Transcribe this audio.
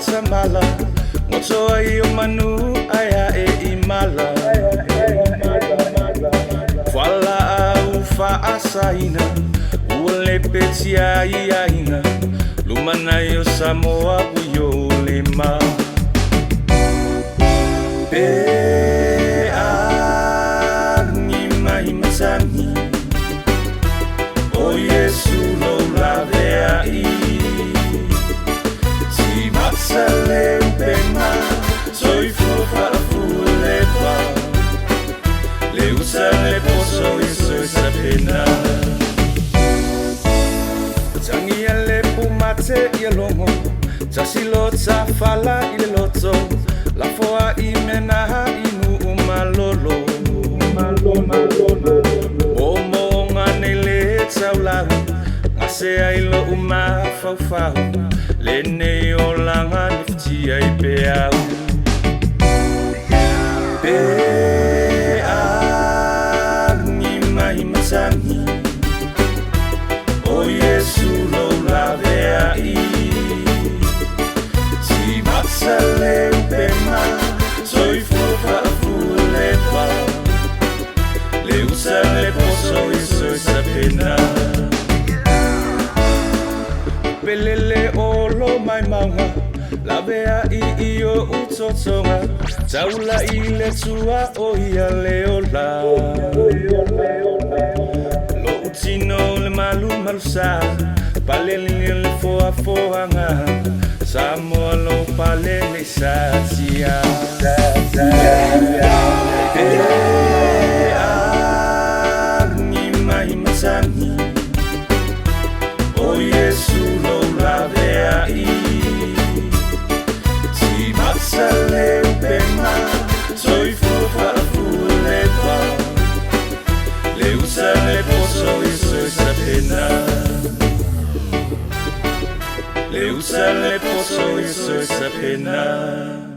tamala Moto ai o manu aya e imala Fala au fa asaina Ule peti ai aina Lumana yo Samoa uyo lema Pe a ni mai masani O Yesu lo lave ai Si matsale upema Soy fofa fulepa Le usa le poso e soy sapena Tangi ale pumate i longo Tasilo ta fala i loto La foa i menaha inu umalolo Omo ngane le taulau Ngase ailo uma faufau Lene o langa nifti ai peau Pe a ni mai matani O Yesu lo lave ai Si matsale upema Soy fofa fulepa Le usa le poso e soy sapena Pelele o lo mai maunga Lave ai o utotonga Taula i le tua o ia leola Lo utino le malu malusa Palele le foa foanga Samoa lo palele satia Pe a ni mai matani O Yesu lo lave ai Si matsale upema Soy fofa fulepa Le usa le poso e soy sapena Le usa le poso e soy sapena